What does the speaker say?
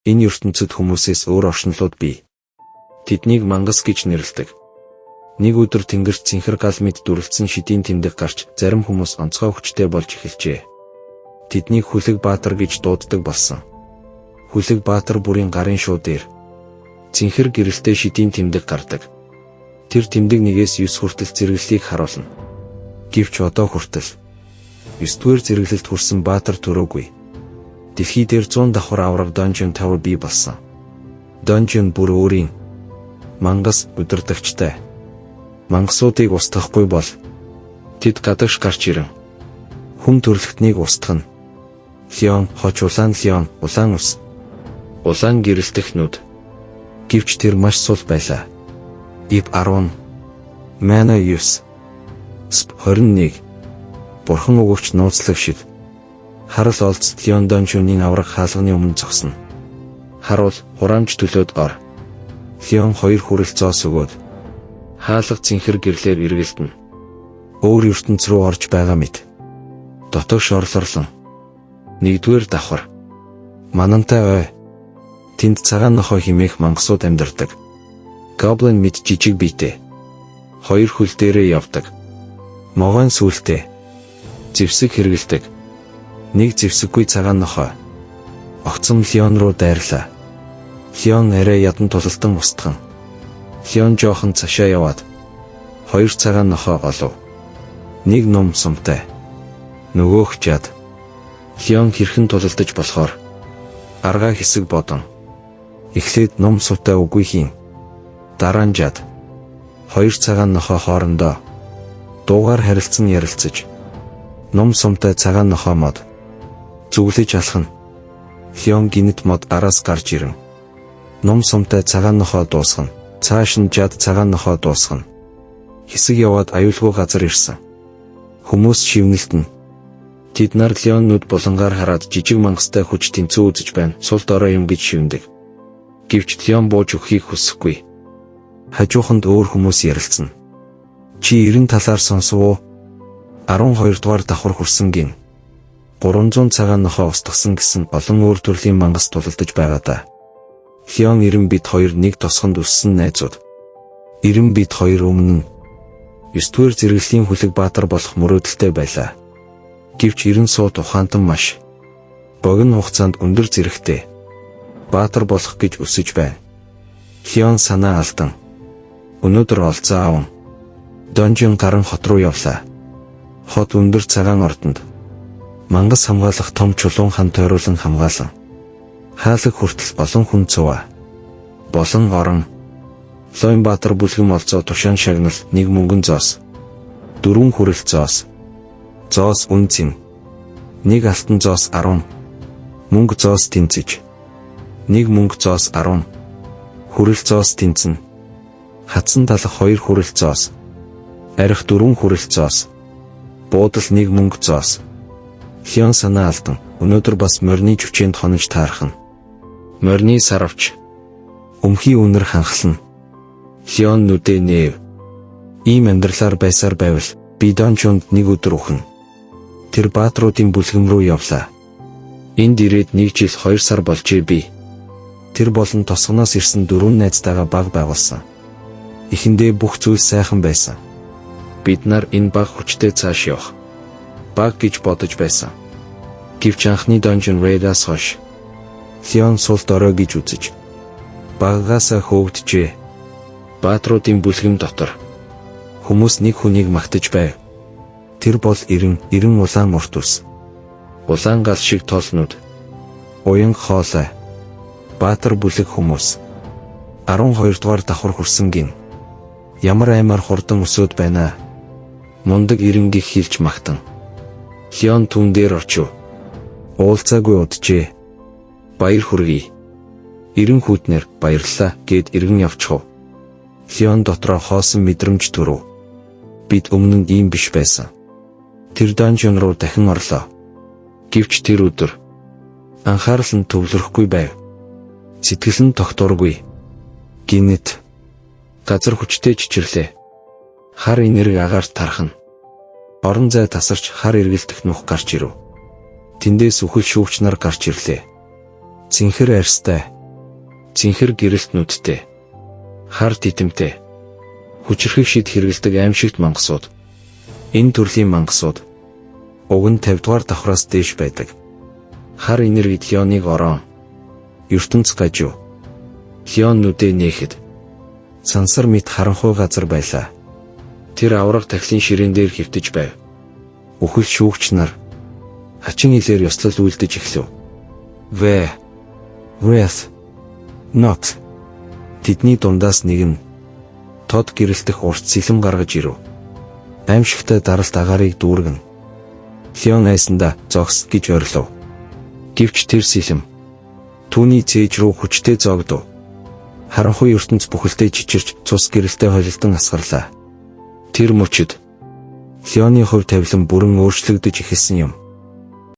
Энэ ертөнцид хүмүүсээс өөр оршинлууд бий. Тэднийг мангас гэж нэрлэдэг. Нэг өдөр тэнгэрт цэнхэр гал мэд дүрлцсэн шидийн тэмдэг гарч зарим хүмүүс онцгой хүчтэй болж эхэлжээ. Тэднийг Хүлэг Баатар гэж дууддаг болсон. Хүлэг Баатар бүрийн гарын шуу дээр цэнхэр гэрэлтэй шидийн тэмдэг гардаг. Тэр тэмдэг 1-9 хүртэл зэрэглэлийг харуулна. Гэвч одоо хүртэл 9-р зэрэглэлд хүрсэн Баатар төрөөгүй. Дэлхий дээр 100 давхар авраг Dungeon Tower бий болсон. Dungeon бүр өөрийн мангас удирдагчтай. Мангасуудыг устгахгүй бол тэд гадагш гарч ирэн хүм төрлөختнийг устгах нь. Леон хоч улаан леон улаан ус. Улаан гэрэлтэх нүд. Гэвч тэр маш сул байлаа. Ив 10, Mana 9, Sp 21. Бурхан өгөгч нууцлаг шиг. Харал олцт Леон Dungeon-ийн авраг хаалганы өмнө зогсно. Харуул хураамж төлөөд ор. Леон 2 хүрэлцоос өгөөд хаалга цэнхэр гэрлээр эргэлдэнэ. Өөр ертөнц рүү орж байгаа мэт. Дотогш орлорлон. 1-р давхар. Манантай ой. Тэнд цагаан нохой химээх мангасууд амьдардаг. Гоблин мэд жижиг биетэй. 2 хөл дээрээ явдаг. Могоон сүлтэй. Зэвсэг хэргэлдэг. 1 зэвсэггүй цагаан нохой. Огцом Леон руу дайрлаа. Леон арай ядан тулалтан устган. Леон жоохон цашаа яваад 2 цагаан нохой олов. 1 ном сумтай. Нөгөөх жад. Леон хэрхэн тулалдаж болохоор аргаа хэсэг бодон. Эхлээд ном сумтай үгүй хийн. Дараа нь жад. 2 цагаан нохой хоорондоо дуугаар харилцсан ярилцаж. Ном сумтай цагаан нохой мод зүглэж алхна. Леон гинэт мод араас гарч ирэн. Ном сумтай цагаан нохой дуусгана. Цааш нь жад цагаан нохой дуусгана. Хэсэг яваад аюулгүй газар ирсэн. Хүмүүс шивнэлтэн. Тэд нар Леон нүд булангаар хараад жижиг мангастай хүч тэнцүү үзэж байна. Сул дорой юм гэж шивндэг. Гэвч Леон бууж өгөхийг хүсэхгүй. Хажууханд өөр хүмүүс ярилцсан. Чи 90 талаар сонсов уу? 12 дугаар давхар хүрсэн гин. 300 цагаан нохой устгасан гэсэн олон өөр төрлийн мангас тулалдаж байгаа да. Леон 90 бит 2 нэг тосгонд өссөн найзууд. 90 бит 2 өмнө 9-р зэрэглэлийн Хүлэг Баатар болох мөрөөдөлтэй байлаа. Гэвч 90 сууд ухаантан маш богино хугацаанд өндөр зэрэгтэй Баатар болох гэж өсөж байна. Леон санаа алдан. Өнөөдөр олзоо аав. Dungeon гарan хот руу явлаа. Хот өндөр цагаан ордонд мангас хамгаалах том чулуун хан тойруулан хамгаалсан. Хаалга хүртэл олон хүн цуваа. Болон орон. Лойн Баатар бүлгэм олзоо тушаан шагнал 1 мөнгөн зоос. 4 хүрэл зоос. Зоос үнцэн. 1 алтан зоос 10. Мөнгө зоос тэнцэж. 1 мөнгө зоос 10. Хүрэл зоос тэнцэн. Хатсан талах 2 хүрэл зоос. Арих 4 хүрэл зоос. Буудал 1 мөнгө зоос. Леон санаа алдан. Өнөөдөр бас морины жүчээнд хонож таарах нь. Морины саравч. Өмхий үнэр ханхлана. Леон нүдээ нээв. Ийм амьдралаар байсаар байвал би Dungeon-д 1 өдөр ухна. Тэр баатруудын бүлгэм рүү явлаа. Энд ирээд 1 жил 2 сар болжээ би. Тэр болон тосгоноос ирсэн 4 найзтайгаа баг байгуулсан. Эхэндээ бүх зүйл сайхан байсан. Бид нар энэ баг хүчтэй цааш явах баг гэж бодож байсан. Гэвч анхны Dungeon Raid-аас хойш Леон сул дорой гэж үзэж багаасаа хөөгдөжээ. Баатруудын бүлгэм дотор хүмүүс нэг хүнийг магтаж байв. Тэр бол 90 улаан урт ус. Улаан гал шиг тоолнууд. Уян хоолой. Баатар бүлэг хүмүүс. 12 дугаар давхар хүрсэн гин. Ямар аймаар хурдан өсөөд байна. Мундаг 90 гих хэлж магтан. Леон түн дээр очив. Уулзаагүй уджээ. Баяр хүргэе. 90 хүүтнэр баярлалаа гэд иргэн явчихв. Леон дотроо хоосон мэдрэмж төрөв. Бид өмнө нь ийм биш байсан. Тэр Dungeon руу дахин орлоо. Гэвч тэр өдөр анхаарал нь төвлөрөхгүй байв. Сэтгэл нь тогтворгүй. Гинэт газар хүчтэй чичирлээ. Хар энерги агаар тархна. Орон зай тасарч хар эргэлдэх нүх гарч ирв. Тэндээс үхэл шүүгч нар гарч ирлээ. Цэнхэр арьстай. Цэнхэр гэрэлт нүдтэй. Хар титэмтэй. Хүчрхэг шид хэрэгэлдэг аимшигт мангасууд. Энэ төрлийн мангасууд уг нь 50 дугаар давхраас дээш байдаг. Хар энергид Хионыг орон. ертөнц гажуу. Хион нүдээ нээхэд сансар мэт харанхуй газар байлаа. Тэр авраг тахлын ширээн дээр хэвтэж байв. Үхэл шүүгч нар хачин илээр ёслол үлдэж эхлэв. Wrath. Not. Тэдний дундаас нэг нь тод гэрэлтэх урт сэлэм гаргаж ирэв. Аимшигтай даралт агаарыг дүүргэн. Хион айсанда зогс гэж орилов. Гэвч тэр сэлэм түүний цээж рүү хүчтэй зогдов. Харанхуй ертөнц бүхэлдээ чичирч цус гэрэлтэй холилдон асгарлаа. Тэр мөчид Хионы хувь тавилан бүрэн өөрчлөгдөж эхэлсэн юм.